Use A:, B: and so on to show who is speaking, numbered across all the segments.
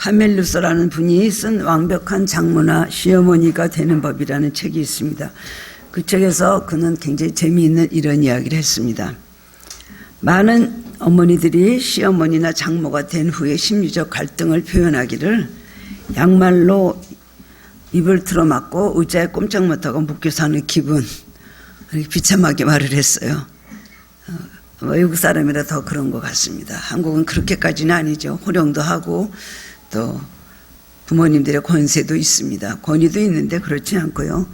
A: 카멜루스라는 분이 쓴 완벽한 장모나 시어머니가 되는 법이라는 책이 있습니다. 그 책에서 그는 굉장히 재미있는 이런 이야기를 했습니다. 많은 어머니들이 시어머니나 장모가 된 후에 심리적 갈등을 표현하기를 양말로 입을 틀어막고 의자에 꼼짝 못하고 묶여 사는 기분, 이렇게 비참하게 말을 했어요. 외국 사람이라 더 그런 것 같습니다. 한국은 그렇게까지는 아니죠. 호령도 하고 또 부모님들의 권세도 있습니다. 권위도 있는데 그렇지 않고요.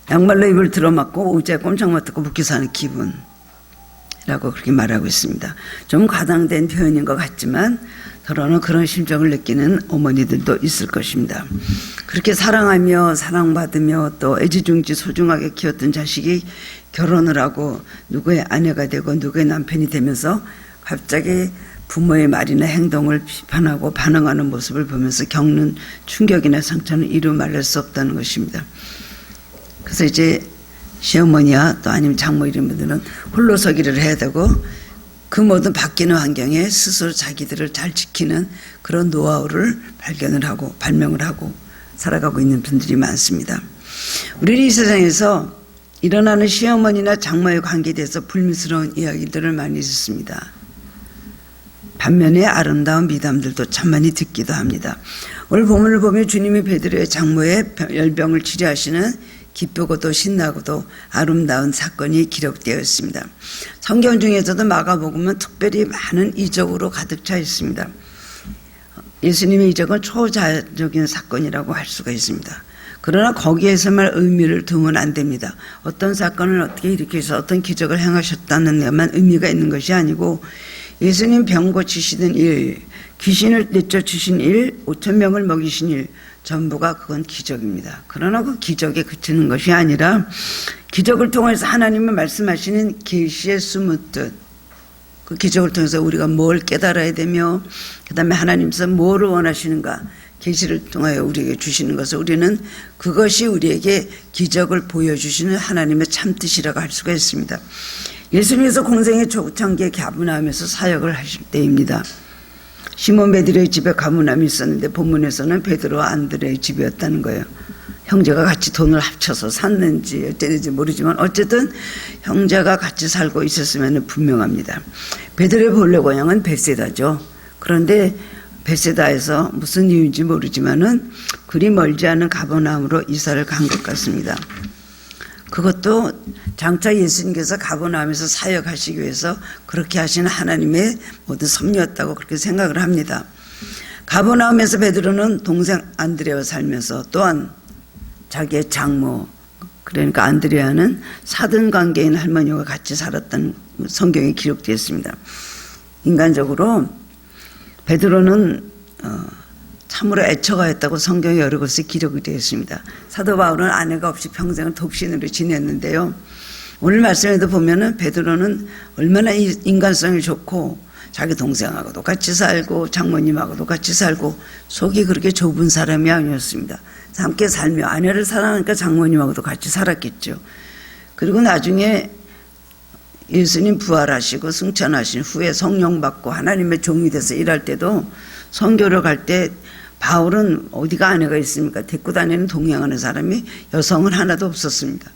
A: 양말로 입을 틀어막고 의자에 꼼짝 못하고 묶여 사는 기분이라고 그렇게 말하고 있습니다. 좀 과장된 표현인 것 같지만 더러는 그런 심정을 느끼는 어머니들도 있을 것입니다. 그렇게 사랑하며 사랑받으며 또 애지중지 소중하게 키웠던 자식이 결혼을 하고 누구의 아내가 되고 누구의 남편이 되면서 갑자기 부모의 말이나 행동을 비판하고 반응하는 모습을 보면서 겪는 충격이나 상처는 이루 말할 수 없다는 것입니다. 그래서 이제 시어머니야 또 아니면 장모 이런 분들은 홀로서기를 해야 되고 그 모든 바뀌는 환경에 스스로 자기들을 잘 지키는 그런 노하우를 발명을 하고 살아가고 있는 분들이 많습니다. 우리 이 세상에서 일어나는 시어머니나 장모의 관계에 대해서 불미스러운 이야기들을 많이 듣습니다. 반면에 아름다운 미담들도 참 많이 듣기도 합니다. 오늘 본문을 보면 주님이 베드로의 장모의 열병을 치료하시는 기쁘고도 신나고도 아름다운 사건이 기록되어 있습니다. 성경 중에서도 마가복음은 특별히 많은 이적으로 가득 차 있습니다. 예수님의 이적은 초자연적인 사건이라고 할 수가 있습니다. 그러나 거기에서만 의미를 두면 안 됩니다. 어떤 사건을 어떻게 일으켜서 어떤 기적을 행하셨다는 데만 의미가 있는 것이 아니고 예수님 병 고치시는 일, 귀신을 내쫓으신 일, 5,000명을 먹이신 일 전부가 그건 기적입니다. 그러나 그 기적에 그치는 것이 아니라 기적을 통해서 하나님은 말씀하시는 계시의 숨은 뜻, 그 기적을 통해서 우리가 뭘 깨달아야 되며 그 다음에 하나님께서 뭐를 원하시는가 계시를 통하여 우리에게 주시는 것을 우리는 그것이 우리에게 기적을 보여주시는 하나님의 참뜻이라고 할 수가 있습니다. 예수님께서 공생의 초창기에 가버나움에서 사역을 하실 때입니다. 시몬 베드로의 집에 가버나움이 있었는데 본문에서는 베드로와 안드레의 집이었다는 거예요. 형제가 같이 돈을 합쳐서 샀는지 어쨌는지 모르지만 어쨌든 형제가 같이 살고 있었으면 분명합니다. 베드로의 본래 고향은 벳세다죠. 그런데 벳세다에서 무슨 이유인지 모르지만은 그리 멀지 않은 가버나움으로 이사를 간 것 같습니다. 그것도 장차 예수님께서 가버나움에서 사역하시기 위해서 그렇게 하시는 하나님의 모든 섭리였다고 그렇게 생각을 합니다. 가버나움에서 베드로는 동생 안드레와 살면서 또한 자기의 장모 그러니까 안드레아는 사돈 관계인 할머니와 같이 살았다는 성경에 기록되어 있습니다. 인간적으로 베드로는 참으로 애처가였다고 성경에 여러 곳에 기록이 되어 있습니다. 사도 바울은 아내가 없이 평생을 독신으로 지냈는데요. 오늘 말씀에도 보면은 베드로는 얼마나 인간성이 좋고 자기 동생하고도 같이 살고 장모님하고도 같이 살고 속이 그렇게 좁은 사람이 아니었습니다. 함께 살며 아내를 사랑하니까 장모님하고도 같이 살았겠죠. 그리고 나중에 예수님 부활하시고 승천하신 후에 성령 받고 하나님의 종이 돼서 일할 때도 선교를 갈 때 바울은 어디가 아내가 있습니까? 데리고 다니는 동행하는 사람이 여성은 하나도 없었습니다.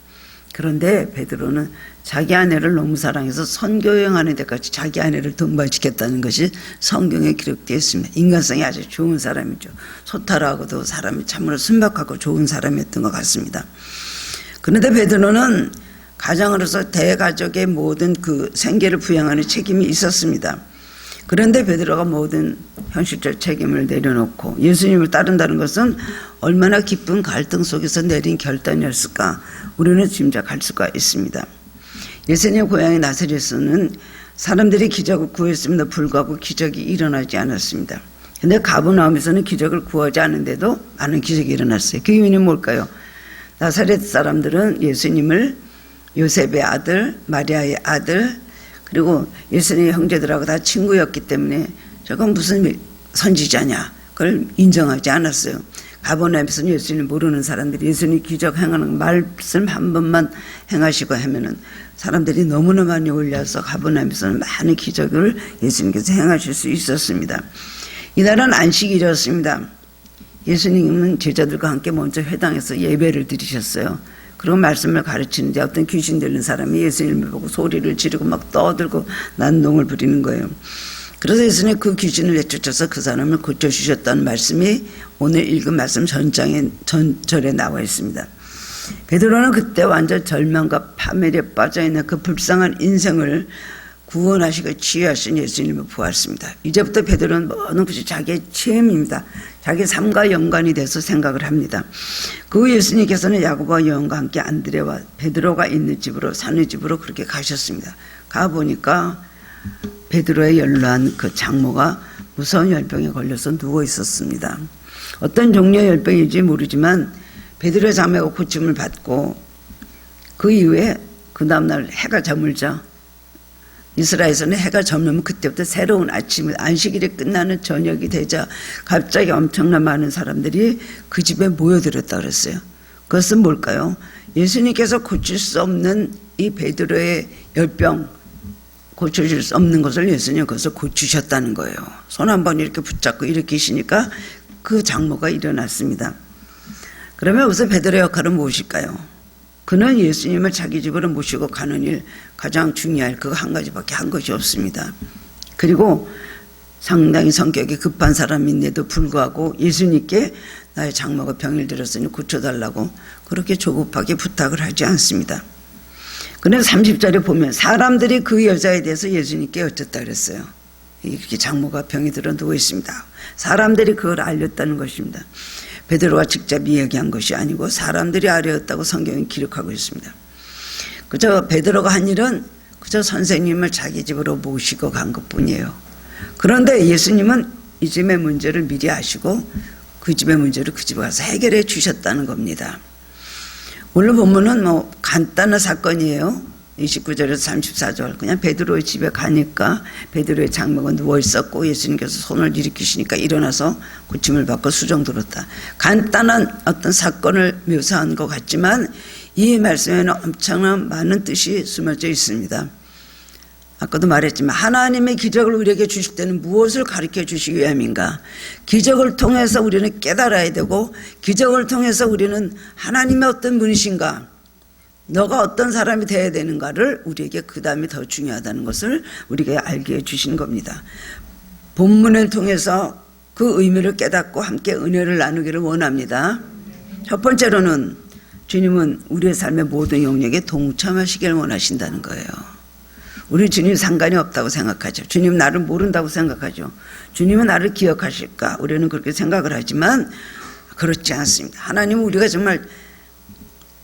A: 그런데 베드로는 자기 아내를 너무 사랑해서 선교여행하는 데까지 자기 아내를 동반시켰다는 것이 성경에 기록되어 있습니다. 인간성이 아주 좋은 사람이죠. 소탈하고도 사람이 참으로 순박하고 좋은 사람이었던 것 같습니다. 그런데 베드로는 가장으로서 대가족의 모든 그 생계를 부양하는 책임이 있었습니다. 그런데 베드로가 모든 현실적 책임을 내려놓고 예수님을 따른다는 것은 얼마나 깊은 갈등 속에서 내린 결단이었을까 우리는 짐작할 수가 있습니다. 예수님의 고향인 나사렛에서는 사람들이 기적을 구했음에도 불구하고 기적이 일어나지 않았습니다. 그런데 가버나움에서는 기적을 구하지 않은데도 많은 기적이 일어났어요. 그 이유는 뭘까요? 나사렛 사람들은 예수님을 요셉의 아들, 마리아의 아들 그리고 예수님의 형제들하고 다 친구였기 때문에 저건 무슨 선지자냐 그걸 인정하지 않았어요. 가버나움에서는 예수님 모르는 사람들이 예수님 기적 행하는 말씀 한 번만 행하시고 하면은 사람들이 너무나 많이 올려서 가버나움에서는 많은 기적을 예수님께서 행하실 수 있었습니다. 이날은 안식일이었습니다. 예수님은 제자들과 함께 먼저 회당에서 예배를 드리셨어요. 그리고 말씀을 가르치는데 어떤 귀신 들린 사람이 예수님을 보고 소리를 지르고 막 떠들고 난동을 부리는 거예요. 그래서 예수님 그 귀신을 내쫓아서 그 사람을 고쳐주셨다는 말씀이 오늘 읽은 말씀 전절에 나와 있습니다. 베드로는 그때 완전 절망과 파멸에 빠져있는 그 불쌍한 인생을 구원하시고 치유하신 예수님을 보았습니다. 이제부터 베드로는 모든 것이 자기의 체험입니다. 자기 삶과 연관이 돼서 생각을 합니다. 그 예수님께서는 야고보와 요한과 함께 안드레와 베드로가 있는 집으로, 사는 집으로 그렇게 가셨습니다. 가보니까 베드로의 연로한 그 장모가 무서운 열병에 걸려서 누워 있었습니다. 어떤 종류의 열병인지 모르지만 베드로의 장모가 고침을 받고 그 이후에 그 다음날 해가 저물자, 이스라엘에서는 해가 저물면 그때부터 새로운 아침, 안식일이 끝나는 저녁이 되자 갑자기 엄청난 많은 사람들이 그 집에 모여들었다 그랬어요. 그것은 뭘까요? 예수님께서 고칠 수 없는 이 베드로의 열병, 고쳐질 수 없는 것을 예수님 그것을 고치셨다는 거예요. 손 한 번 이렇게 붙잡고 일으키시니까 그 장모가 일어났습니다. 그러면 우선 베드로의 역할은 무엇일까요? 그는 예수님을 자기 집으로 모시고 가는 일, 가장 중요할 그거 한 가지밖에 한 것이 없습니다. 그리고 상당히 성격이 급한 사람인데도 불구하고 예수님께 나의 장모가 병을 들었으니 고쳐달라고 그렇게 조급하게 부탁을 하지 않습니다. 그래서 30절에 보면 사람들이 그 여자에 대해서 예수님께 여쭙다 그랬어요. 이렇게 장모가 병이 들어 누워 있습니다. 사람들이 그걸 알렸다는 것입니다. 베드로가 직접 이야기한 것이 아니고 사람들이 알렸다고 성경이 기록하고 있습니다. 그저 베드로가 한 일은 그저 선생님을 자기 집으로 모시고 간 것뿐이에요. 그런데 예수님은 이 집의 문제를 미리 아시고 그 집의 문제를 그 집에 가서 해결해 주셨다는 겁니다. 오늘 본문은 뭐 간단한 사건이에요. 29절에서 34절 그냥 베드로의 집에 가니까 베드로의 장모가 누워있었고 예수님께서 손을 일으키시니까 일어나서 고침을 받고 수정 들었다. 간단한 어떤 사건을 묘사한 것 같지만 이 말씀에는 엄청난 많은 뜻이 숨어져 있습니다. 아까도 말했지만 하나님의 기적을 우리에게 주실 때는 무엇을 가르쳐 주시기 위함인가? 기적을 통해서 우리는 깨달아야 되고 기적을 통해서 우리는 하나님의 어떤 분이신가? 너가 어떤 사람이 되어야 되는가를 우리에게 그 다음에 더 중요하다는 것을 우리에게 알게 해주시는 겁니다. 본문을 통해서 그 의미를 깨닫고 함께 은혜를 나누기를 원합니다. 첫 번째로는 주님은 우리의 삶의 모든 영역에 동참하시길 원하신다는 거예요. 우리 주님 상관이 없다고 생각하죠. 주님 나를 모른다고 생각하죠. 주님은 나를 기억하실까? 우리는 그렇게 생각을 하지만 그렇지 않습니다. 하나님은 우리가 정말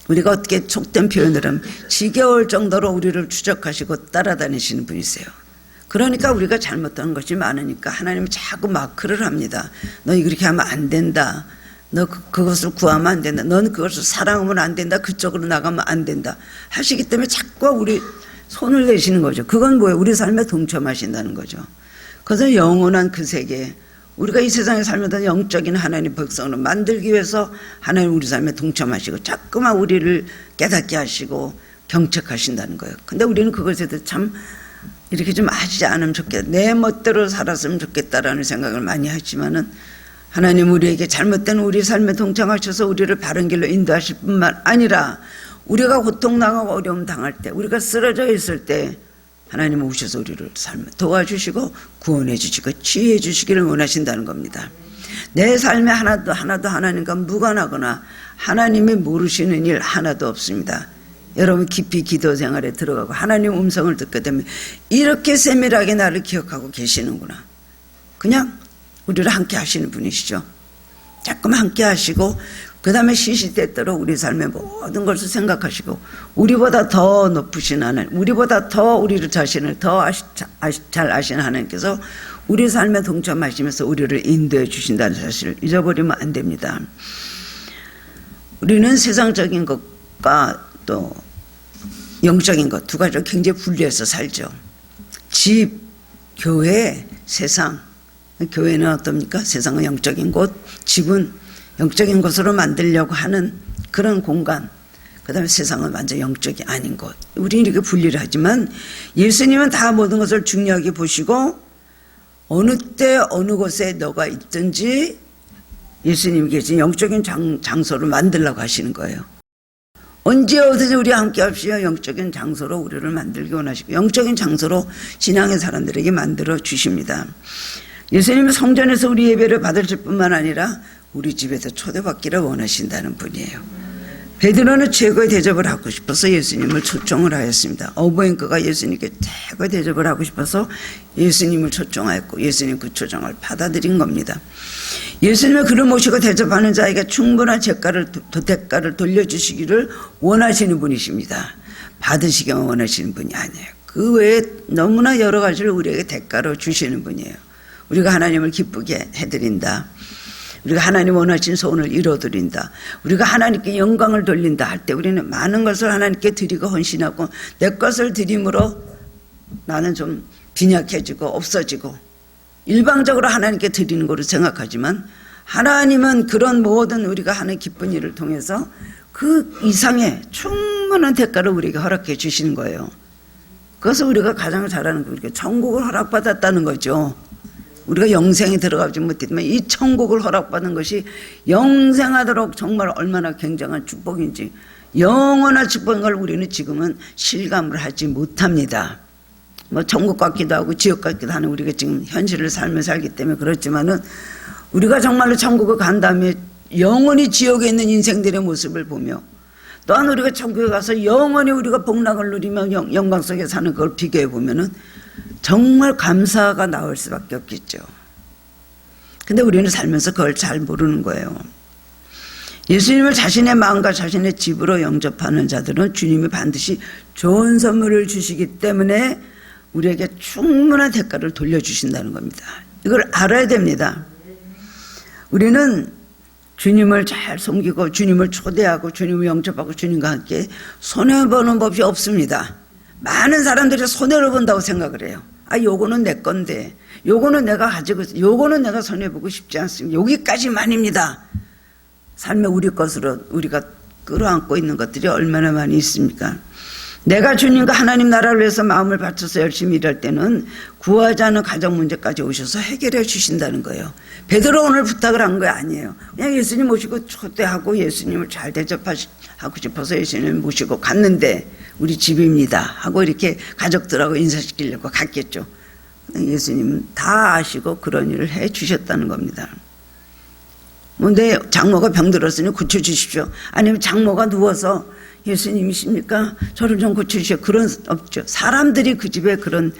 A: 우리가 어떻게 속된 표현을 하면 지겨울 정도로 우리를 추적하시고 따라다니시는 분이세요. 그러니까 우리가 잘못한 것이 많으니까 하나님은 자꾸 마크를 합니다. 너 그렇게 하면 안 된다. 너 그것을 구하면 안 된다. 넌 그것을 사랑하면 안 된다. 그쪽으로 나가면 안 된다. 하시기 때문에 자꾸 우리 손을 내시는 거죠. 그건 뭐예요? 우리 삶에 동참하신다는 거죠. 그래서 영원한 그 세계, 우리가 이 세상에 살면서 영적인 하나님 백성을 만들기 위해서 하나님 우리 삶에 동참하시고 자꾸만 우리를 깨닫게 하시고 경책하신다는 거예요. 근데 우리는 그것에 대해서 참 이렇게 좀 하지 않으면 좋겠다. 내 멋대로 살았으면 좋겠다라는 생각을 많이 하지만은 하나님 우리에게 잘못된 우리 삶에 동참하셔서 우리를 바른 길로 인도하실 뿐만 아니라 우리가 고통당하고 어려움 당할 때, 우리가 쓰러져 있을 때 하나님은 오셔서 우리를 삶에 도와주시고 구원해 주시고 치유해 주시기를 원하신다는 겁니다. 내 삶에 하나도 하나님과 무관하거나 하나님이 모르시는 일 하나도 없습니다. 여러분 깊이 기도 생활에 들어가고 하나님 음성을 듣게 되면 이렇게 세밀하게 나를 기억하고 계시는구나. 그냥 우리를 함께 하시는 분이시죠. 자꾸만 함께 하시고 그 다음에 시시때때로 우리 삶의 모든 것을 생각하시고 우리보다 더 높으신 하나님, 우리보다 더 우리를 자신을 더 잘 아시는 하나님께서 우리 삶에 동참하시면서 우리를 인도해 주신다는 사실을 잊어버리면 안 됩니다. 우리는 세상적인 것과 또 영적인 것 두 가지로 굉장히 분리해서 살죠. 집, 교회, 세상. 교회는 어떻습니까? 세상은 영적인 곳, 집은 영적인 것으로 만들려고 하는 그런 공간, 그 다음에 세상은 완전 영적이 아닌 것. 우리는 이렇게 분리를 하지만 예수님은 다 모든 것을 중요하게 보시고 어느 때 어느 곳에 너가 있든지 예수님이 계신 영적인 장소를 만들려고 하시는 거예요. 언제 어디서 우리 함께 합시다. 영적인 장소로 우리를 만들기 원하시고 영적인 장소로 신앙의 사람들에게 만들어 주십니다. 예수님은 성전에서 우리 예배를 받으실 뿐만 아니라 우리 집에서 초대받기를 원하신다는 분이에요. 베드로는 최고의 대접을 하고 싶어서 예수님을 초청을 하였습니다. 어버잉크가 예수님께 최고의 대접을 하고 싶어서 예수님을 초청하였고 예수님 그 초청을 받아들인 겁니다. 예수님의 그를 모시고 대접하는 자에게 충분한 대가를 돌려주시기를 원하시는 분이십니다. 받으시기만 원하시는 분이 아니에요. 그 외에 너무나 여러 가지를 우리에게 대가로 주시는 분이에요. 우리가 하나님을 기쁘게 해드린다. 우리가 하나님 원하신 소원을 이뤄드린다. 우리가 하나님께 영광을 돌린다 할 때 우리는 많은 것을 하나님께 드리고 헌신하고 내 것을 드림으로 나는 좀 빈약해지고 없어지고 일방적으로 하나님께 드리는 거로 생각하지만 하나님은 그런 모든 우리가 하는 기쁜 일을 통해서 그 이상의 충분한 대가를 우리에게 허락해 주시는 거예요. 그것을 우리가 가장 잘하는 거 우리가 천국을 허락받았다는 거죠. 우리가 영생에 들어가지 못했지만 이 천국을 허락받은 것이 영생하도록 정말 얼마나 굉장한 축복인지 영원한 축복인 걸 우리는 지금은 실감을 하지 못합니다. 뭐 천국 같기도 하고 지옥 같기도 하는 우리가 지금 현실을 삶을 살기 때문에 그렇지만은 우리가 정말로 천국을 간 다음에 영원히 지옥에 있는 인생들의 모습을 보며 또한 우리가 천국에 가서 영원히 우리가 복락을 누리며 영광 속에 사는 걸 비교해 보면은 정말 감사가 나올 수밖에 없겠죠. 근데 우리는 살면서 그걸 잘 모르는 거예요. 예수님을 자신의 마음과 자신의 집으로 영접하는 자들은 주님이 반드시 좋은 선물을 주시기 때문에 우리에게 충분한 대가를 돌려주신다는 겁니다. 이걸 알아야 됩니다. 우리는 주님을 잘 섬기고 주님을 초대하고 주님을 영접하고 주님과 함께 손해보는 법이 없습니다. 많은 사람들이 손해를 본다고 생각을 해요. 아, 요거는 내 건데, 요거는 내가 가지고, 요거는 내가 손해보고 싶지 않습니다. 여기까지만입니다. 삶의 우리 것으로 우리가 끌어안고 있는 것들이 얼마나 많이 있습니까? 내가 주님과 하나님 나라를 위해서 마음을 바쳐서 열심히 일할 때는 구하지 않은 가정 문제까지 오셔서 해결해 주신다는 거예요. 베드로 오늘 부탁을 한 거 아니에요. 그냥 예수님 모시고 초대하고 예수님을 잘 대접하고 싶어서 예수님 모시고 갔는데 우리 집입니다 하고 이렇게 가족들하고 인사시키려고 갔겠죠. 예수님은 다 아시고 그런 일을 해 주셨다는 겁니다. 내 장모가 병들었으니 고쳐주십시오. 아니면 장모가 누워서 예수님이십니까? 저를 좀 고쳐주십시오. 그런 없죠. 사람들이 그 집에 그런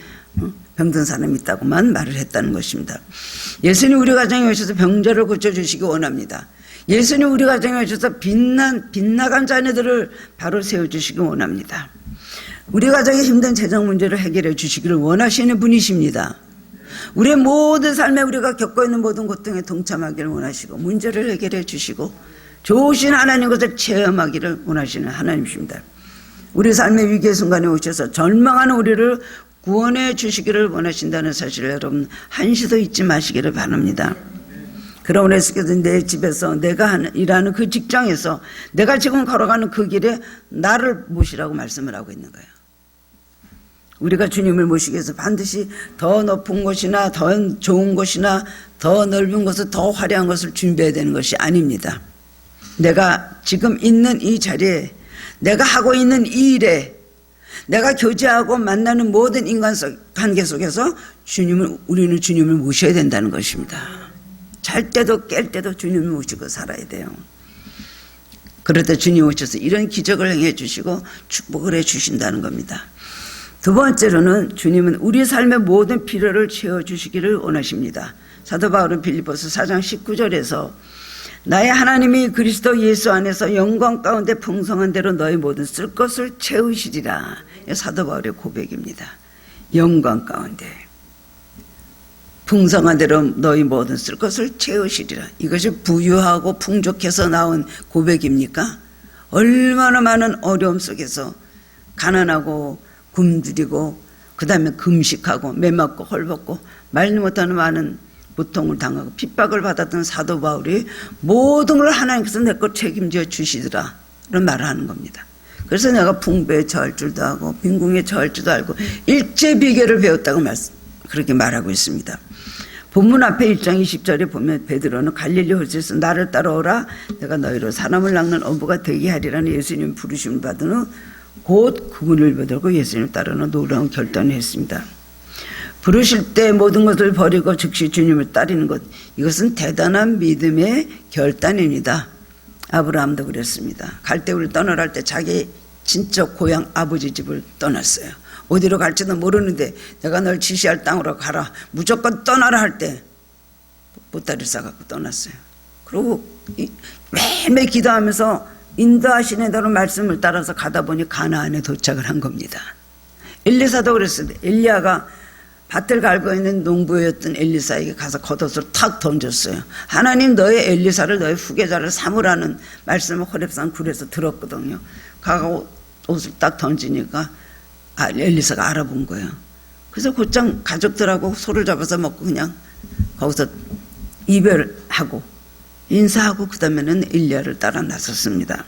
A: 병든 사람이 있다고만 말을 했다는 것입니다. 예수님 우리 가정에 오셔서 병자를 고쳐주시기 원합니다. 예수님 우리 가정에 오셔서 빗나간 자녀들을 바로 세워주시기 원합니다. 우리 가정의 힘든 재정 문제를 해결해 주시기를 원하시는 분이십니다. 우리의 모든 삶에 우리가 겪고 있는 모든 고통에 동참하기를 원하시고 문제를 해결해 주시고 좋으신 하나님 것을 체험하기를 원하시는 하나님이십니다. 우리 삶의 위기의 순간에 오셔서 절망하는 우리를 구원해 주시기를 원하신다는 사실을 여러분 한시도 잊지 마시기를 바랍니다. 그러므로 예수께서 내 집에서 내가 일하는 그 직장에서 내가 지금 걸어가는 그 길에 나를 모시라고 말씀을 하고 있는 거예요. 우리가 주님을 모시기 위해서 반드시 더 높은 곳이나 더 좋은 곳이나 더 넓은 곳을 더 화려한 것을 준비해야 되는 것이 아닙니다. 내가 지금 있는 이 자리에 내가 하고 있는 이 일에 내가 교제하고 만나는 모든 인간 관계 속에서 우리는 주님을 모셔야 된다는 것입니다. 잘 때도 깰 때도 주님을 모시고 살아야 돼요. 그럴 때 주님 오셔서 이런 기적을 행해 주시고 축복을 해 주신다는 겁니다. 두 번째로는 주님은 우리 삶의 모든 필요를 채워주시기를 원하십니다. 사도 바울은 빌립보서 4장 19절에서 나의 하나님이 그리스도 예수 안에서 영광 가운데 풍성한 대로 너희 모든 쓸 것을 채우시리라. 사도 바울의 고백입니다. 영광 가운데 풍성한 대로 너희 모든 쓸 것을 채우시리라. 이것이 부유하고 풍족해서 나온 고백입니까? 얼마나 많은 어려움 속에서 가난하고 굶주리고 그 다음에 금식하고 매맞고 헐벗고 말도 못하는 많은 고통을 당하고 핍박을 받았던 사도 바울이 모든 걸 하나님께서 내 것 책임져 주시더라 이런 말을 하는 겁니다. 그래서 내가 풍부에 처할 줄도 하고 빈궁에 처할 줄도 알고 일제 비결을 배웠다고 그렇게 말하고 있습니다. 본문 앞에 1장 20절에 보면 베드로는 갈릴리 호수에서 나를 따라오라 내가 너희로 사람을 낚는 어부가 되게 하리라는 예수님 부르심을 받은 후 곧 그분을 붙들고 예수님을 따르는 놀라운 결단을 했습니다. 부르실 때 모든 것을 버리고 즉시 주님을 따르는 것, 이것은 대단한 믿음의 결단입니다. 아브라함도 그랬습니다. 갈대우를 떠나라 할 때 자기 친척 고향 아버지 집을 떠났어요. 어디로 갈지도 모르는데 내가 널 지시할 땅으로 가라, 무조건 떠나라 할 때 보따리를 싸갖고 떠났어요. 그리고 매일매일 기도하면서 인도하시는 대로 말씀을 따라서 가다 보니 가나안에 도착을 한 겁니다. 엘리사도 그랬습니다. 엘리야가 밭을 갈고 있는 농부였던 엘리사에게 가서 겉옷을 탁 던졌어요. 하나님 너의 엘리사를 너의 후계자를 삼으라는 말씀을 호렙산 굴에서 들었거든요. 가고 옷을 딱 던지니까 엘리사가 알아본 거예요. 그래서 곧장 가족들하고 소를 잡아서 먹고 그냥 거기서 이별하고 인사하고 그 다음에는 엘리야를 따라 나섰습니다.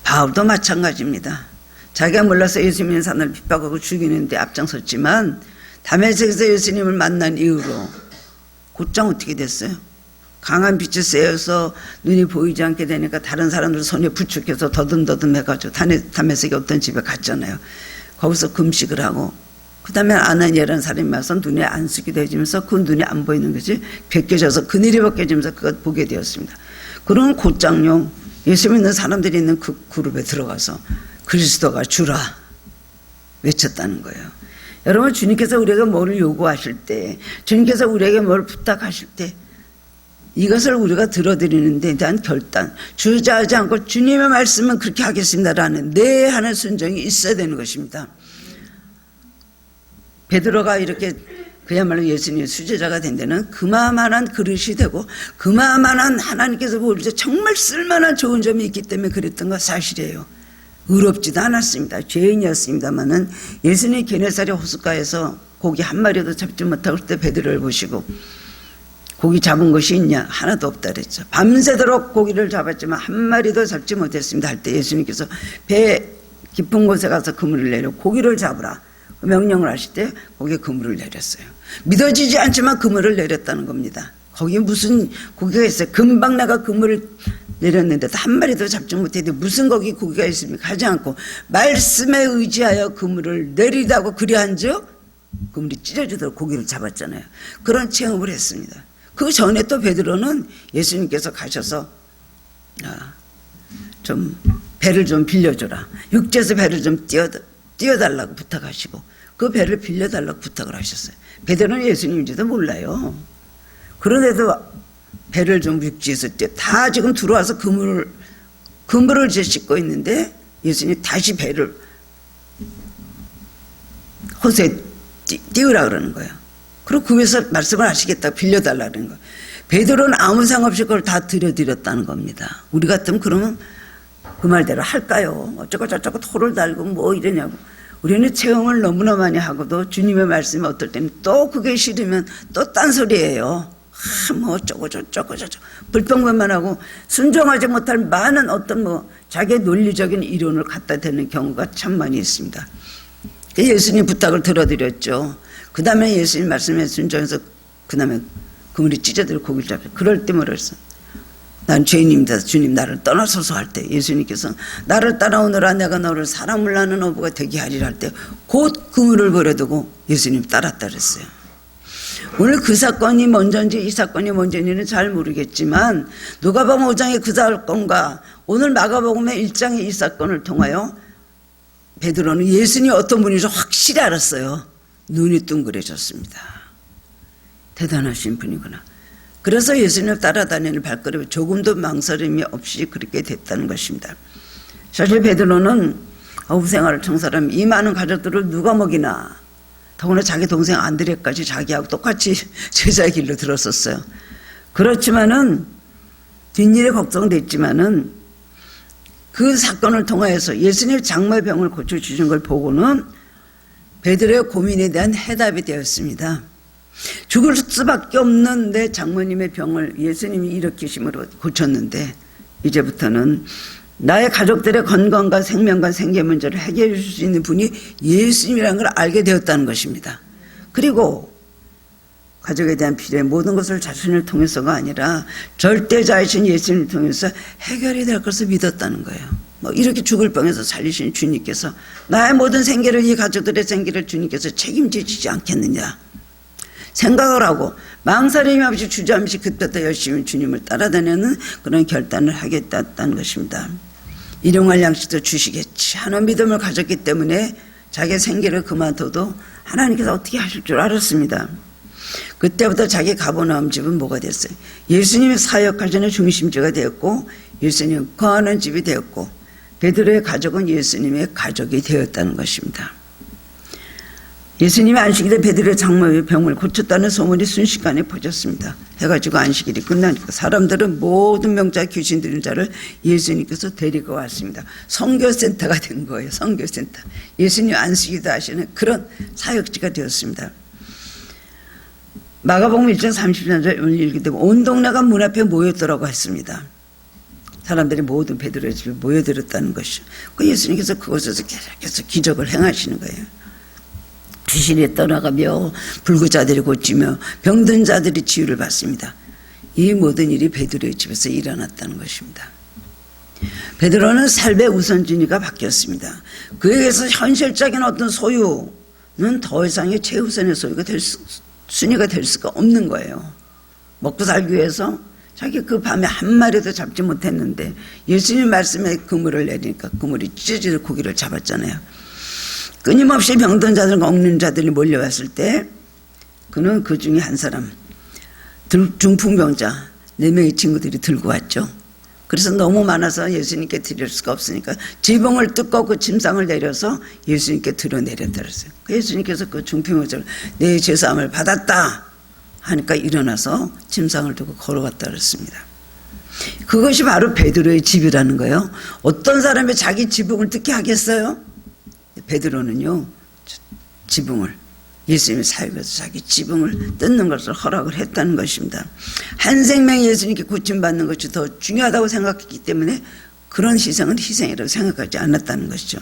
A: 바울도 마찬가지입니다. 자기가 몰라서 예수 믿는 사람을 핍박하고 죽이는데 앞장섰지만 다메섹에서 예수님을 만난 이후로 곧장 어떻게 됐어요? 강한 빛이 쐬여서 눈이 보이지 않게 되니까 다른 사람들 손에 부축해서 더듬더듬 해가지고 다메섹에 어떤 집에 갔잖아요. 거기서 금식을 하고 그 다음에 아나니아라는 사람이 와서 눈에 안수기 되어지면서 그 눈이 안 보이는 것이 벗겨져서 그늘이 벗겨지면서 그것 보게 되었습니다. 그런 곧장요 예수 믿는 사람들이 있는 그 그룹에 들어가서 그리스도가 주라 외쳤다는 거예요. 여러분 주님께서 우리에게 뭐를 요구하실 때, 주님께서 우리에게 뭘 부탁하실 때 이것을 우리가 들어드리는 데 대한 결단, 주저하지 않고 주님의 말씀은 그렇게 하겠습니다라는 네 하는 순종이 있어야 되는 것입니다. 베드로가 이렇게 그야말로 예수님의 수제자가 된 데는 그만한 그릇이 되고 그만한 하나님께서 보실 때 정말 쓸만한 좋은 점이 있기 때문에 그랬던 거 사실이에요. 의롭지도 않았습니다. 죄인이었습니다마는 예수님이 게네사렛 호숫가에서 고기 한 마리도 잡지 못하고 그때 베드로를 보시고 고기 잡은 것이 있냐? 하나도 없다 그랬죠. 밤새도록 고기를 잡았지만 한 마리도 잡지 못했습니다 할 때 예수님께서 배 깊은 곳에 가서 그물을 내려 고기를 잡으라 명령을 하실 때 거기에 그물을 내렸어요. 믿어지지 않지만 그물을 내렸다는 겁니다. 거기에 무슨 고기가 있어요? 금방 내가 그물을 내렸는데 한 마리도 잡지 못했는데 무슨 거기 고기가 있습니까? 하지 않고 말씀에 의지하여 그물을 내리다고 그리한즉 그물이 찢어지도록 고기를 잡았잖아요. 그런 체험을 했습니다. 그 전에 또 베드로는 예수님께서 가셔서 좀 배를 좀 빌려줘라, 육지에서 배를 좀 띄워달라고 부탁하시고 그 배를 빌려달라고 부탁을 하셨어요. 베드로는 예수님인지도 몰라요. 그런데도 배를 좀 육지에서 다 지금 들어와서 그물을 이제 씻고 있는데 예수님이 다시 배를 호수에 띄우라 그러는 거예요. 그리고 그 위에서 말씀을 하시겠다 빌려달라 그러는 거예요. 베드로는 아무 상관 없이 그걸 다 들여드렸다는 겁니다. 우리 같으면 그러면 그 말대로 할까요? 어쩌고 저쩌고 토를 달고 뭐 이러냐고. 우리는 체험을 너무나 많이 하고도 주님의 말씀이 어떨 때는 또 그게 싫으면 또 딴소리예요. 뭐 어쩌고 저쩌고 불평만 하고 순종하지 못할 많은 어떤 뭐 자기의 논리적인 이론을 갖다 대는 경우가 참 많이 있습니다. 예수님 부탁을 들어드렸죠. 그 다음에 예수님 말씀에 순종해서 그 다음에 그물이 찢어들고 고기를 잡혀. 그럴 때 뭐라 했어? 난 죄인입니다. 주님 나를 떠나소서 할 때 예수님께서 나를 따라오너라 내가 너를 사람을 낳는 어부가 되게 하리라 할 때 곧 그물을 버려두고 예수님 따랐다 그랬어요. 오늘 그 사건이 먼저인지 이 사건이 먼저인지는 잘 모르겠지만 누가복음 5장의 그 사건과 오늘 마가복음의 1장의 이 사건을 통하여 베드로는 예수님이 어떤 분인지 확실히 알았어요. 눈이 둥그레졌습니다. 대단하신 분이구나. 그래서 예수님을 따라다니는 발걸음이 조금도 망설임이 없이 그렇게 됐다는 것입니다. 사실 베드로는 어부생활을 청 사람 이 많은 가족들을 누가 먹이나, 더구나 자기 동생 안드레까지 자기하고 똑같이 제자의 길로 들었었어요. 그렇지만은 뒷일에 걱정됐지만은 그 사건을 통하여서 예수님이 장마의 병을 고쳐주신 걸 보고는 베드로의 고민에 대한 해답이 되었습니다. 죽을 수밖에 없는 내 장모님의 병을 예수님이 일으키심으로 고쳤는데 이제부터는 나의 가족들의 건강과 생명과 생계 문제를 해결해 줄 수 있는 분이 예수님이라는 걸 알게 되었다는 것입니다. 그리고 가족에 대한 필요의 모든 것을 자신을 통해서가 아니라 절대자이신 예수님을 통해서 해결이 될 것을 믿었다는 거예요. 뭐 이렇게 죽을 병에서 살리신 주님께서 나의 모든 생계를, 이 가족들의 생계를 주님께서 책임지시지 않겠느냐 생각을 하고 망설임이 없이 주저함없이 그때부터 열심히 주님을 따라다니는 그런 결단을 하겠다는 것입니다. 일용할 양식도 주시겠지 하는 믿음을 가졌기 때문에 자기의 생계를 그만둬도 하나님께서 어떻게 하실 줄 알았습니다. 그때부터 자기 가버나움 집은 뭐가 됐어요? 예수님의 사역하시는 중심지가 되었고 예수님 거하는 집이 되었고 베드로의 가족은 예수님의 가족이 되었다는 것입니다. 예수님이 안식일에 베드로의 장모의 병을 고쳤다는 소문이 순식간에 퍼졌습니다. 해가지고 안식일이 끝나니까 사람들은 모든 명자 귀신 들린 자를 예수님께서 데리고 왔습니다. 선교센터가 된 거예요. 선교센터. 예수님 안식일도 하시는 그런 사역지가 되었습니다. 마가복음 1장 33절 읽기 때문에 온 동네가 문 앞에 모였더라고 했습니다. 사람들이 모든 베드로의 집에 모여들었다는 것이죠. 그 예수님께서 그곳에서 계속 기적을 행하시는 거예요. 귀신이 떠나가며 불구자들이 고치며 병든 자들이 치유를 받습니다. 이 모든 일이 베드로의 집에서 일어났다는 것입니다. 베드로는 삶의 우선순위가 바뀌었습니다. 그에게서 현실적인 어떤 소유는 더 이상의 최우선의 소유가 순위가 될 수가 없는 거예요. 먹고 살기 위해서 자기 그 밤에 한 마리도 잡지 못했는데 예수님 말씀에 그물을 내리니까 그물이 찢어질 고기를 잡았잖아요. 끊임없이 병든 자들과 억는 자들이 몰려왔을 때 그는 그 중에 한 사람 중풍병자 4명의 친구들이 들고 왔죠. 그래서 너무 많아서 예수님께 드릴 수가 없으니까 지붕을 뜯고 그 침상을 내려서 예수님께 들어내렸더랬어요. 예수님께서 그 중풍병자를 내 죄사함을 받았다 하니까 일어나서 침상을 두고 걸어갔다 그랬습니다. 그것이 바로 베드로의 집이라는 거예요. 어떤 사람이 자기 지붕을 뜯게 하겠어요? 베드로는요, 지붕을 예수님의 사역에서 자기 지붕을 뜯는 것을 허락을 했다는 것입니다. 한 생명이 예수님께 고침받는 것이 더 중요하다고 생각했기 때문에 그런 희생은 희생이라고 생각하지 않았다는 것이죠.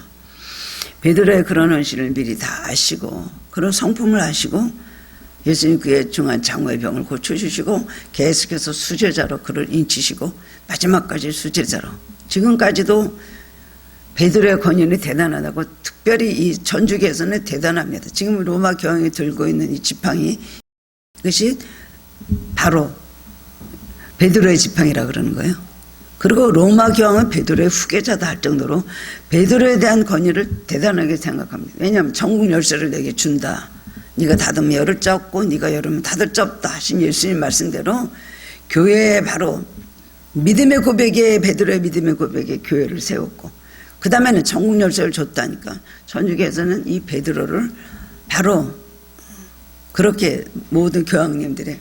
A: 베드로의 그런 헌신을 미리 다 아시고 그런 성품을 아시고 예수님 그의 중한 장모의 병을 고쳐주시고 계속해서 수제자로 그를 인치시고 마지막까지 수제자로 지금까지도 베드로의 권위는 대단하다고 특별히 이 전주교에서는 대단합니다. 지금 로마 교황이 들고 있는 이 지팡이 이것이 바로 베드로의 지팡이라 그러는 거예요. 그리고 로마 교황은 베드로의 후계자다 할 정도로 베드로에 대한 권위를 대단하게 생각합니다. 왜냐하면 천국 열쇠를 내게 준다. 네가 닫으면 열을 자 없고 네가 열으면 닫을 자 없다 하신 예수님 말씀대로 교회에 바로 믿음의 고백에 베드로의 믿음의 고백에 교회를 세웠고 그 다음에는 천국 열쇠를 줬다니까 천주교에서는 이 베드로를 바로 그렇게 모든 교황님들의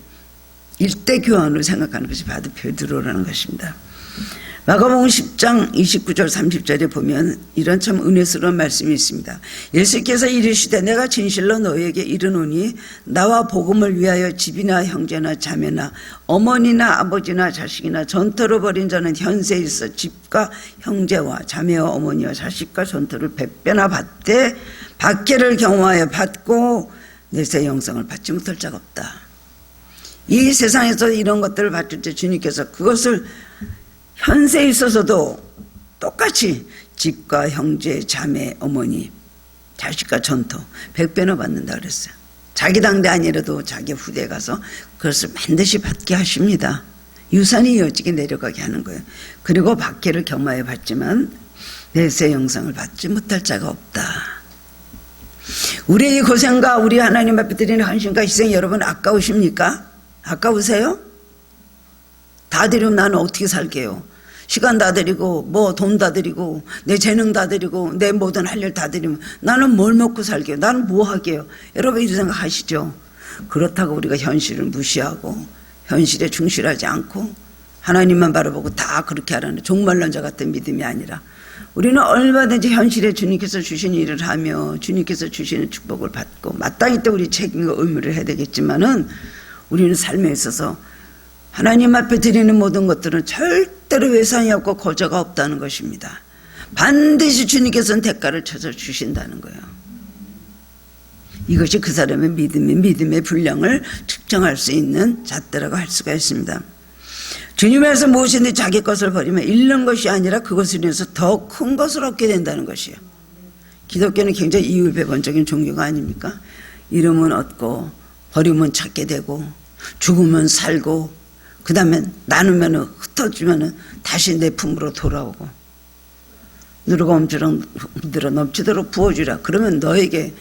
A: 일대 교황으로 생각하는 것이 바로 베드로라는 것입니다. 마가복음 10장 29절 30절에 보면 이런 참 은혜스러운 말씀이 있습니다. 예수께서 이르시되 내가 진실로 너희에게 이르노니 나와 복음을 위하여 집이나 형제나 자매나 어머니나 아버지나 자식이나 전토를 벌인 자는 현세에 있어 집과 형제와 자매와 어머니와 자식과 전토를 100배나 받되 박해를 경험하여 받고 내세 영생을 받지 못할 자가 없다. 이 세상에서 이런 것들을 받을 때 주님께서 그것을 현세에 있어서도 똑같이 집과 형제, 자매, 어머니, 자식과 전토 100배나 받는다 그랬어요. 자기 당대 아니라도 자기 후대에 가서 그것을 반드시 받게 하십니다. 유산이 이어지게 내려가게 하는 거예요. 그리고 박해를 경마에 받지만 내세 영상을 받지 못할 자가 없다. 우리의 고생과 우리 하나님 앞에 드리는 헌신과 희생 여러분 아까우십니까? 아까우세요? 다 드리면 나는 어떻게 살게요? 시간 다 드리고 뭐 돈 다 드리고 내 재능 다 드리고 내 모든 할 일 다 드리면 나는 뭘 먹고 살게요? 나는 뭐 하게요? 여러분 이런 생각 하시죠? 그렇다고 우리가 현실을 무시하고 현실에 충실하지 않고 하나님만 바라보고 다 그렇게 하라는 종말론자 같은 믿음이 아니라 우리는 얼마든지 현실에 주님께서 주신 일을 하며 주님께서 주시는 축복을 받고 마땅히 또 우리 책임과 의무를 해야 되겠지만은 우리는 삶에 있어서 하나님 앞에 드리는 모든 것들은 절대로 외상이 없고 거저가 없다는 것입니다. 반드시 주님께서는 대가를 찾아주신다는 거예요. 이것이 그 사람의 믿음의 분량을 측정할 수 있는 잣대라고 할 수가 있습니다. 주님에서 무엇인지 자기 것을 버리면 잃는 것이 아니라 그것을 인해서 더 큰 것을 얻게 된다는 것이에요. 기독교는 굉장히 이율배반적인 종교가 아닙니까? 잃으면 얻고 버리면 찾게 되고 죽으면 살고 그 다음에 나누면 흩어지면 다시 내 품으로 돌아오고 누르고 흔들어 넘치도록 부어주라. 그러면 너에게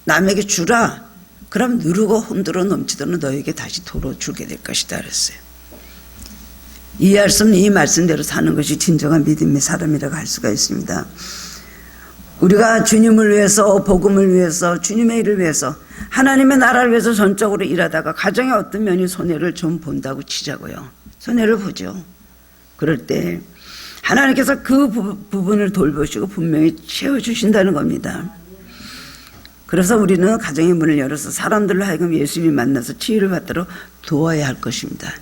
A: 남에게 주라. 그럼 누르고 흔들어 넘치도록 너에게 다시 도로 주게 될 것이다 그랬어요. 이해할 수 없는 이 말씀대로 사는 것이 진정한 믿음의 사람이라고 할 수가 있습니다. 우리가 주님을 위해서 복음을 위해서 주님의 일을 위해서 하나님의 나라를 위해서 전적으로 일하다가 가정의 어떤 면이 손해를 좀 본다고 치자고요. 손해를 보죠. 그럴 때 하나님께서 그 부분을 돌보시고 분명히 채워주신다는 겁니다. 그래서 우리는 가정의 문을 열어서 사람들로 하여금 예수님 만나서 치유를 받도록 도와야 할 것입니다.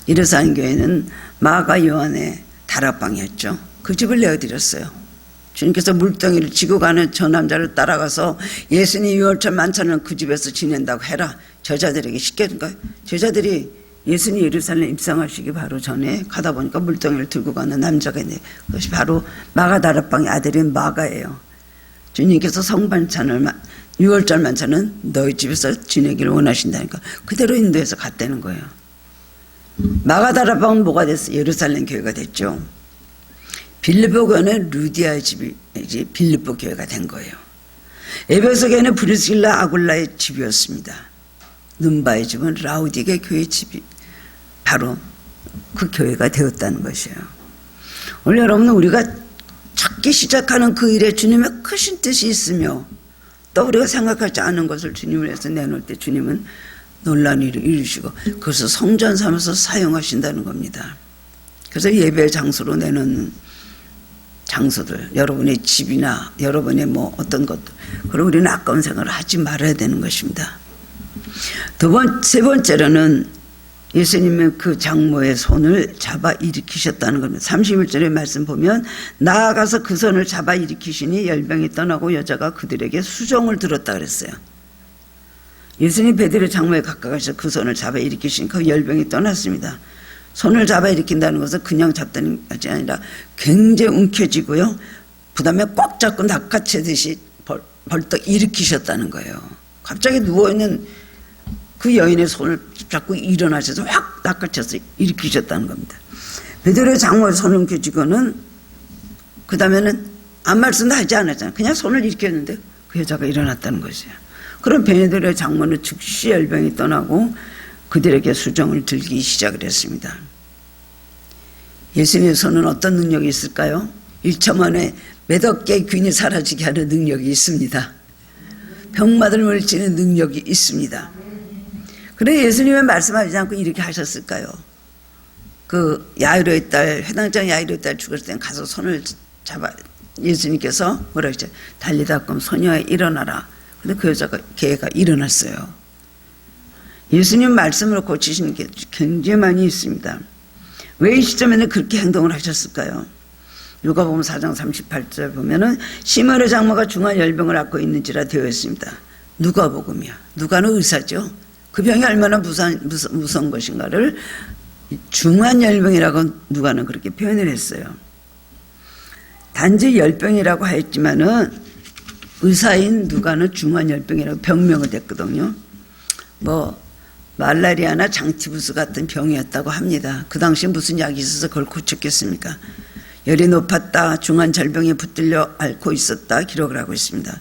A: 이래서 한교회는 마가 요한의 다락방이었죠. 그 집을 내어드렸어요. 주님께서 물덩이를 지고 가는 저 남자를 따라가서 예수님 유월절 만찬을 그 집에서 지낸다고 해라. 제자들에게 시켜준 거예요. 제자들이 예수님 예루살렘 입성하시기 바로 전에 가다 보니까 물덩이를 들고 가는 남자가 있네요. 그것이 바로 마가 다락방의 아들인 마가예요. 주님께서 성반찬을 유월절 만찬은 너희 집에서 지내기를 원하신다니까 그대로 인도해서 갔다는 거예요. 마가 다락방은 뭐가 됐어요? 예루살렘 교회가 됐죠. 빌립보 교회는 루디아의 집이 이제 빌립보 교회가 된 거예요. 에베소 교회는 브리스길라 아굴라의 집이었습니다. 눈바의 집은 라우디게 교회의 집이 바로 그 교회가 되었다는 것이에요. 오늘 여러분은 우리가 찾기 시작하는 그 일에 주님의 크신 뜻이 있으며 또 우리가 생각하지 않은 것을 주님을 위해서 내놓을 때 주님은 놀라운 일을 이루시고 그것을 성전 삼아서 사용하신다는 겁니다. 그래서 예배 장소로 내놓는 장소들, 여러분의 집이나 여러분의 뭐 어떤 것들, 그리고 우리는 아까운 생각을 하지 말아야 되는 것입니다. 세 번째로는 예수님의 그 장모의 손을 잡아 일으키셨다는 겁니다. 31절의 말씀 보면 나아가서 그 손을 잡아 일으키시니 열병이 떠나고 여자가 그들에게 수종을 들었다 그랬어요. 예수님 베드로의 장모에 가까이서 그 손을 잡아 일으키시니 그 열병이 떠났습니다. 손을 잡아 일으킨다는 것은 그냥 잡다는 것이 아니라 굉장히 움켜쥐고요. 그 다음에 꽉 잡고 낚아채듯이 벌떡 일으키셨다는 거예요. 갑자기 누워있는 그 여인의 손을 잡고 일어나셔서 확 낚아채서 일으키셨다는 겁니다. 베드로의 장모의 손을 움켜쥐고는 그 다음에는 아무 말씀도 하지 않았잖아요. 그냥 손을 일으켰는데 그 여자가 일어났다는 것이에요. 그럼 베드로의 장모는 즉시 열병이 떠나고 그들에게 수종을 들기 시작을 했습니다. 예수님의 손은 어떤 능력이 있을까요? 1초 만에 몇억 개의 균이 사라지게 하는 능력이 있습니다. 병마들 물리치는 능력이 있습니다. 그래 예수님은 말씀하지 않고 이렇게 하셨을까요? 그 야이로의 딸, 회당장 야이로의 딸 죽을 때 가서 손을 잡아 예수님께서 뭐라 그랬죠? 달리다 끔 소녀야 일어나라. 근데 그 여자가 걔가 일어났어요. 예수님 말씀으로 고치시는 게 굉장히 많이 있습니다. 왜 이 시점에는 그렇게 행동을 하셨을까요? 누가복음 4장 38절 보면은 시몬의 장모가 중한 열병을 앓고 있는지라 되어 있습니다. 누가복음이야. 누가는 의사죠. 그 병이 얼마나 무서운 것인가를 중한 열병이라고 누가는 그렇게 표현을 했어요. 단지 열병이라고 했지만은 의사인 누가는 중한 열병이라고 병명을 댔거든요. 말라리아나 장티푸스 같은 병이었다고 합니다. 그 당시 무슨 약이 있어서 그걸 고쳤겠습니까? 열이 높았다, 중한 절병에 붙들려 앓고 있었다 기록을 하고 있습니다.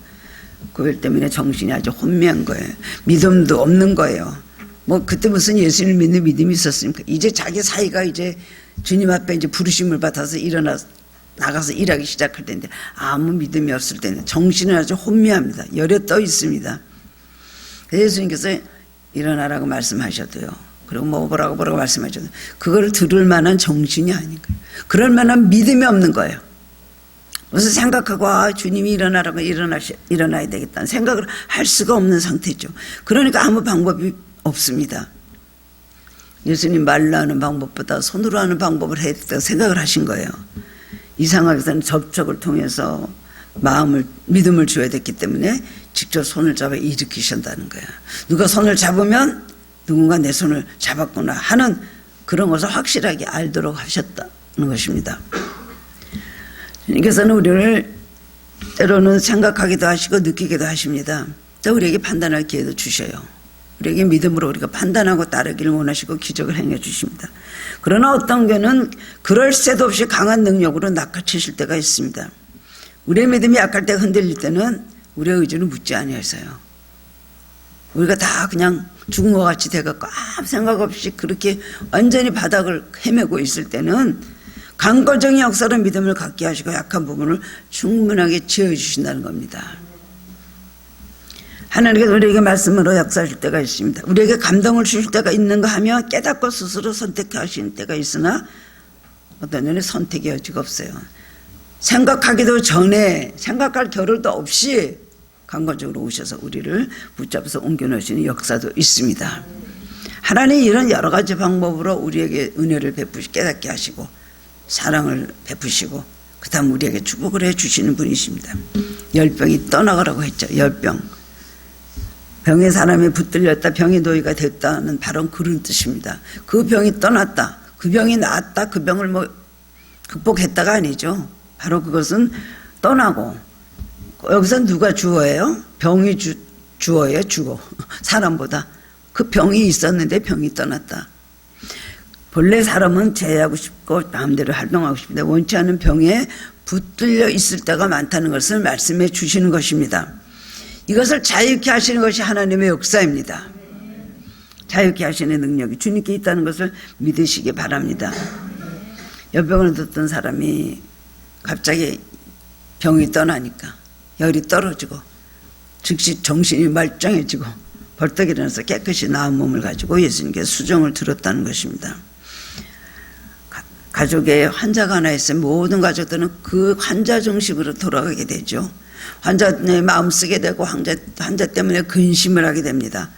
A: 그 열 때문에 정신이 아주 혼미한 거예요. 믿음도 없는 거예요. 그때 무슨 예수님을 믿는 믿음이 있었습니까? 이제 자기 사이가 이제 주님 앞에 이제 부르심을 받아서 나가서 일하기 시작할 텐데 아무 믿음이 없을 때는 정신은 아주 혼미합니다. 열에 떠 있습니다. 예수님께서 일어나라고 말씀하셔도요. 그리고 뭐라고 말씀하셔도 그걸 들을 만한 정신이 아닌 거예요. 그럴 만한 믿음이 없는 거예요. 무슨 생각하고 주님이 일어나라고 일어나야 되겠다는 생각을 할 수가 없는 상태죠. 그러니까 아무 방법이 없습니다. 예수님 말로 하는 방법보다 손으로 하는 방법을 해야 된다고 생각을 하신 거예요. 이 상황에서는 접촉을 통해서 믿음을 줘야 됐기 때문에 직접 손을 잡아 일으키신다는 거야. 누가 손을 잡으면 누군가 내 손을 잡았구나 하는 그런 것을 확실하게 알도록 하셨다는 것입니다. 주님께서는 우리를 때로는 생각하기도 하시고 느끼기도 하십니다. 또 우리에게 판단할 기회도 주셔요. 우리에게 믿음으로 우리가 판단하고 따르기를 원하시고 기적을 행해 주십니다. 그러나 어떤 경우는 그럴 새도 없이 강한 능력으로 낚아채실 때가 있습니다. 우리의 믿음이 약할 때 흔들릴 때는 우리의 의지는 묻지 아니하여서요. 우리가 다 그냥 죽은 것 같이 돼갖고 아무 생각 없이 그렇게 완전히 바닥을 헤매고 있을 때는 강권적인 역사로 믿음을 갖게 하시고 약한 부분을 충분하게 지어주신다는 겁니다. 하나님께서 우리에게 말씀으로 역사하실 때가 있습니다. 우리에게 감동을 주실 때가 있는가 하면 깨닫고 스스로 선택하시는 때가 있으나 어떤 면에 선택의 여지가 없어요. 생각하기도 전에 생각할 겨를도 없이 강권적으로 오셔서 우리를 붙잡아서 옮겨놓으시는 역사도 있습니다. 하나님이 이런 여러 가지 방법으로 우리에게 은혜를 베푸시 깨닫게 하시고 사랑을 베푸시고 그 다음 우리에게 축복을 해주시는 분이십니다. 열병이 떠나가라고 했죠. 열병. 병에 사람이 붙들렸다 병이 노예가 됐다는 바로 그런 뜻입니다. 그 병이 떠났다. 그 병이 나았다. 그 병을 극복했다가 아니죠. 바로 그것은 떠나고 여기서 누가 주어예요? 병이 주어예요. 주어. 사람보다. 그 병이 있었는데 병이 떠났다. 본래 사람은 제외하고 싶고 마음대로 활동하고 싶은데 원치 않은 병에 붙들려 있을 때가 많다는 것을 말씀해 주시는 것입니다. 이것을 자유케 하시는 것이 하나님의 역사입니다. 자유케 하시는 능력이 주님께 있다는 것을 믿으시기 바랍니다. 열병을 듣던 사람이 갑자기 병이 떠나니까 열이 떨어지고 즉시 정신이 말짱해지고 벌떡 일어나서 깨끗이 나은 몸을 가지고 예수님께 수정을 들었다는 것입니다. 가족에 환자가 하나 있으면 모든 가족들은 그 환자 중심으로 돌아가게 되죠. 환자의 마음 쓰게 되고 환자 때문에 근심을 하게 됩니다.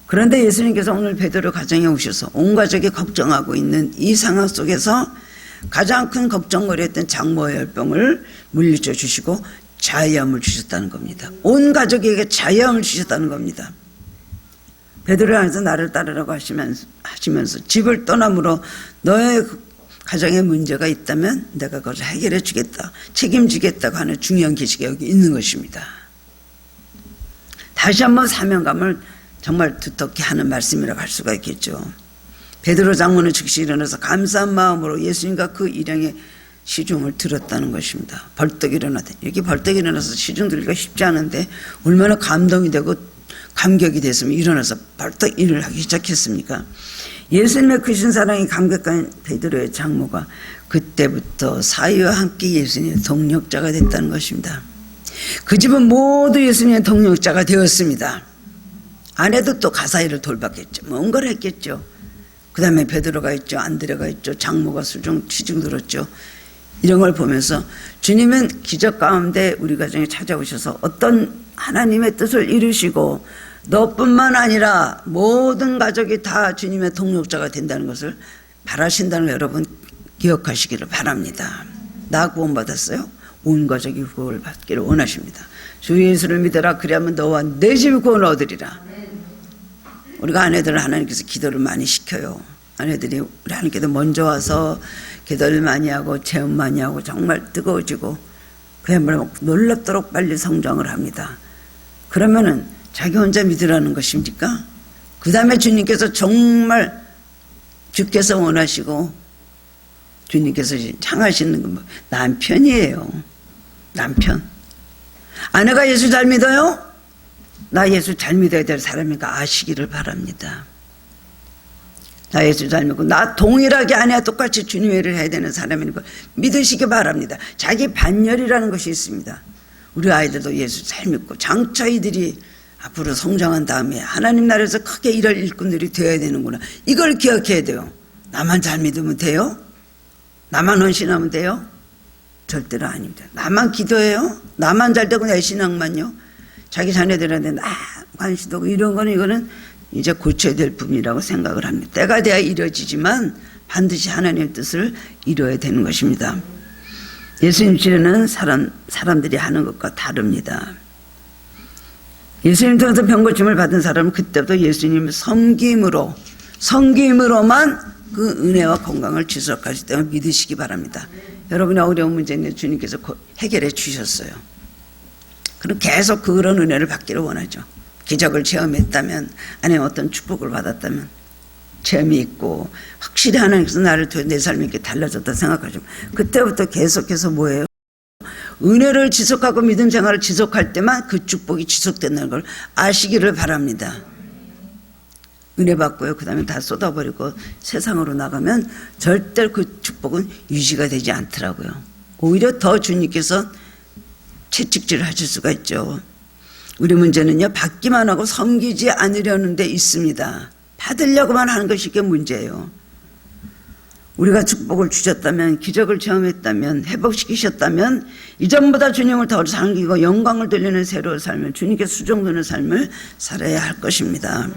A: 그런데 예수님께서 오늘 베드로 가정에 오셔서 온 가족이 걱정하고 있는 이 상황 속에서 가장 큰 걱정거리였던 장모의 열병을 물리쳐 주시고 자유함을 주셨다는 겁니다. 온 가족에게 자유함을 주셨다는 겁니다. 베드로 안에서 나를 따르라고 하시면서 집을 떠남으로 너의 가정에 문제가 있다면 내가 그것을 해결해 주겠다, 책임지겠다고 하는 중요한 계시가 여기 있는 것입니다. 다시 한번 사명감을 정말 두텁게 하는 말씀이라고 할 수가 있겠죠. 베드로 장모는 즉시 일어나서 감사한 마음으로 예수님과 그 일행의 시중을 들었다는 것입니다. 벌떡 일어나다. 이렇게 벌떡 일어나서 시중 들기가 쉽지 않은데 얼마나 감동이 되고 감격이 됐으면 일어나서 벌떡 일을 하기 시작했습니까? 예수님의 크신 사랑이 감격한 베드로의 장모가 그때부터 사위와 함께 예수님의 동력자가 됐다는 것입니다. 그 집은 모두 예수님의 동력자가 되었습니다. 아내도 또 가사일을 돌봤겠죠. 뭔가를 했겠죠. 그 다음에 베드로가 있죠. 안드레가 있죠. 장모가 시중 들었죠. 이런 걸 보면서 주님은 기적 가운데 우리 가정에 찾아오셔서 어떤 하나님의 뜻을 이루시고 너뿐만 아니라 모든 가족이 다 주님의 동력자가 된다는 것을 바라신다는 걸 여러분 기억하시기를 바랍니다. 나 구원받았어요? 온 가족이 구원을 받기를 원하십니다. 주 예수를 믿어라. 그리하면 너와 내 집이 구원을 얻으리라. 우리가 아내들은 하나님께서 기도를 많이 시켜요. 아내들이 우리 하나님께서 먼저 와서 기도를 많이 하고 체험 많이 하고 정말 뜨거워지고 그야말로 놀랍도록 빨리 성장을 합니다. 그러면은 자기 혼자 믿으라는 것입니까? 그 다음에 주님께서 정말 주께서 원하시고 주님께서 향하시는 건 남편이에요. 남편. 아내가 예수 잘 믿어요? 나 예수 잘 믿어야 될 사람인가 아시기를 바랍니다. 나 예수 잘 믿고 나 동일하게 아내와 똑같이 주님의 일을 해야 되는 사람인 걸 믿으시기 바랍니다. 자기 반열이라는 것이 있습니다. 우리 아이들도 예수 잘 믿고 장차 이들이 앞으로 성장한 다음에 하나님 나라에서 크게 일할 일꾼들이 되어야 되는구나. 이걸 기억해야 돼요. 나만 잘 믿으면 돼요? 나만 헌신하면 돼요? 절대로 아닙니다. 나만 기도해요? 나만 잘 되고 내 신앙만요? 자기 자녀들한테 나 관심도 없고 이거는 이제 고쳐야 될 부분이라고 생각을 합니다. 때가 돼야 이루어지지만 반드시 하나님의 뜻을 이루어야 되는 것입니다. 예수님 치료는 사람들이 하는 것과 다릅니다. 예수님 통해서 병고침을 받은 사람은 그때부터 예수님 섬김으로만 그 은혜와 건강을 지속하실 때만 믿으시기 바랍니다. 여러분의 어려운 문제는 주님께서 해결해 주셨어요. 그럼 계속 그런 은혜를 받기를 원하죠. 기적을 체험했다면, 아니면 어떤 축복을 받았다면, 체험이 있고 확실히 하나님께서 나를 통해 내 삶이 이렇게 달라졌다 생각하죠. 그때부터 계속해서 뭐예요? 은혜를 지속하고 믿음 생활을 지속할 때만 그 축복이 지속된다는 걸 아시기를 바랍니다. 은혜 받고요, 그 다음에 다 쏟아버리고 세상으로 나가면 절대 그 축복은 유지가 되지 않더라고요. 오히려 더 주님께서 채찍질을 하실 수가 있죠. 우리 문제는요, 받기만 하고 섬기지 않으려는 데 있습니다. 받으려고만 하는 것이 이게 문제예요. 우리가 축복을 주셨다면, 기적을 체험했다면, 회복시키셨다면 이전보다 주님을 더 섬기고 영광을 돌리는 새로운 삶을, 주님께 수종되는 삶을 살아야 할 것입니다.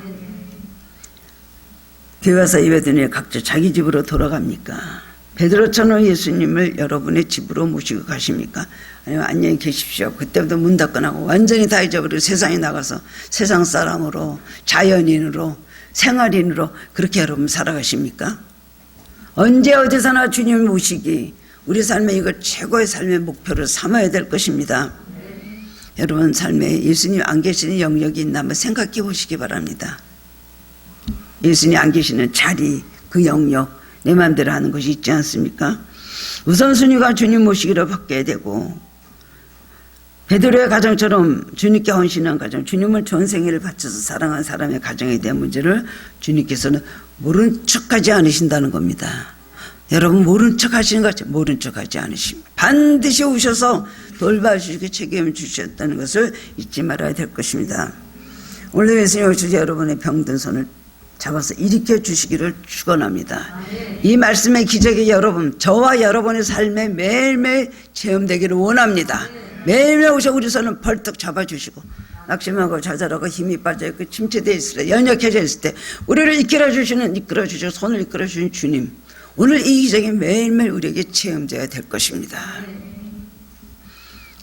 A: 교회 와서 예배드리니 각자 자기 집으로 돌아갑니까? 베드로처럼 예수님을 여러분의 집으로 모시고 가십니까? 아니면 안녕히 계십시오. 그때부터 문 닫고 완전히 다 잊어버리고 세상에 나가서 세상 사람으로, 자연인으로, 생활인으로 그렇게 여러분 살아가십니까? 언제 어디서나 주님을 모시기, 우리 삶의 이걸 최고의 삶의 목표를 삼아야 될 것입니다. 여러분 삶에 예수님 안 계시는 영역이 있나 한번 생각해 보시기 바랍니다. 예수님 안 계시는 자리, 그 영역, 내 마음대로 하는 것이 있지 않습니까? 우선순위가 주님 모시기로 바뀌어야 되고, 베드로의 가정처럼 주님께 헌신한 가정, 주님을 전생애를 바쳐서 사랑한 사람의 가정에 대한 문제를 주님께서는 모른 척하지 않으신다는 겁니다. 여러분 모른 척 하시는 것 같죠? 모른 척 하지 않으십니다. 반드시 오셔서 돌봐주시고 책임을 주셨다는 것을 잊지 말아야 될 것입니다. 오늘 예수님 오셔서 여러분의 병든 손을 잡아서 일으켜 주시기를 축원합니다. 이 말씀의 기적이 여러분, 저와 여러분의 삶에 매일매일 체험되기를 원합니다. 매일매일 오셔 우리 손을 벌떡 잡아주시고, 낙심하고 좌절하고 힘이 빠져있고 침체되어 있을 때, 연약해져 있을 때 우리를 이끌어주시고 손을 이끌어주신 주님, 오늘 이 기적이 매일매일 우리에게 체험되어야 될 것입니다.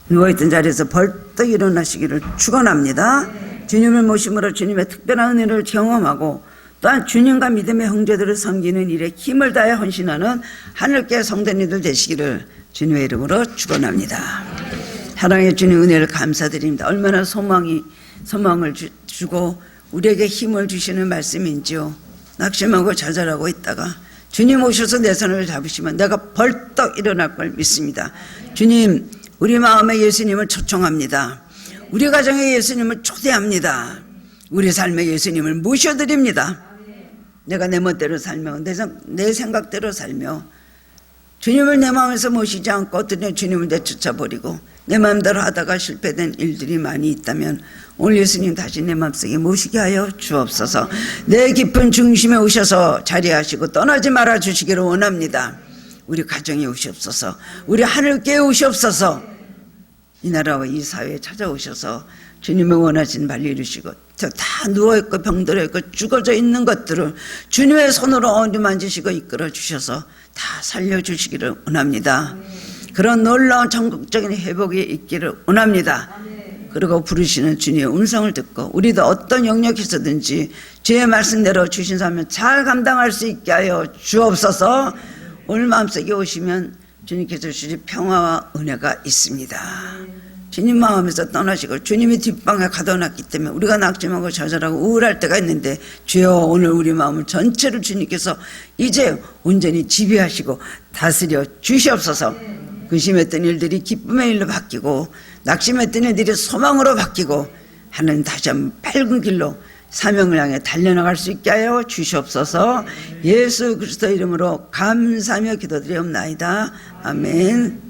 A: 누워있던 자리에서 벌떡 일어나시기를 축원합니다. 주님을 모심으로 주님의 특별한 은혜를 경험하고, 또한 주님과 믿음의 형제들을 섬기는 일에 힘을 다해 헌신하는 하늘께 성도님들 되시기를 주님의 이름으로 축원합니다. 사랑의 주님 은혜를 감사드립니다. 얼마나 소망을 주고 우리에게 힘을 주시는 말씀인지요. 낙심하고 좌절하고 있다가 주님 오셔서 내 손을 잡으시면 내가 벌떡 일어날 걸 믿습니다. 주님, 우리 마음에 예수님을 초청합니다. 우리 가정에 예수님을 초대합니다. 우리 삶에 예수님을 모셔드립니다. 내가 내 멋대로 살며 내 생각대로 살며 주님을 내 마음에서 모시지 않고 주님을 내쫓아버리고 내 마음대로 하다가 실패된 일들이 많이 있다면 오늘 예수님 다시 내 마음속에 모시게 하여 주옵소서. 내 깊은 중심에 오셔서 자리하시고 떠나지 말아 주시기를 원합니다. 우리 가정에 오시옵소서. 우리 하늘께 오시옵소서. 이 나라와 이 사회에 찾아오셔서 주님의 원하신 바를 이루시고, 다 누워있고 병들어 있고 죽어져 있는 것들을 주님의 손으로 어루만지시고 이끌어 주셔서 다 살려주시기를 원합니다. 그런 놀라운 전국적인 회복이 있기를 원합니다. 그리고 부르시는 주님의 음성을 듣고 우리도 어떤 영역에서든지 주의 말씀대로 주신 삶을 잘 감당할 수 있게 하여 주옵소서. 오늘 마음속에 오시면 주님께서 주신 평화와 은혜가 있습니다. 주님 마음에서 떠나시고 주님이 뒷방에 가둬놨기 때문에 우리가 낙심하고 좌절하고 우울할 때가 있는데, 주여 오늘 우리 마음을 전체를 주님께서 이제 온전히 지배하시고 다스려 주시옵소서. 근심했던 일들이 기쁨의 일로 바뀌고 낙심했던 일들이 소망으로 바뀌고 하나님 다시 한번 밝은 길로 사명을 향해 달려나갈 수 있게 하여 주시옵소서. 예수 그리스도 이름으로 감사하며 기도드리옵나이다. 아멘.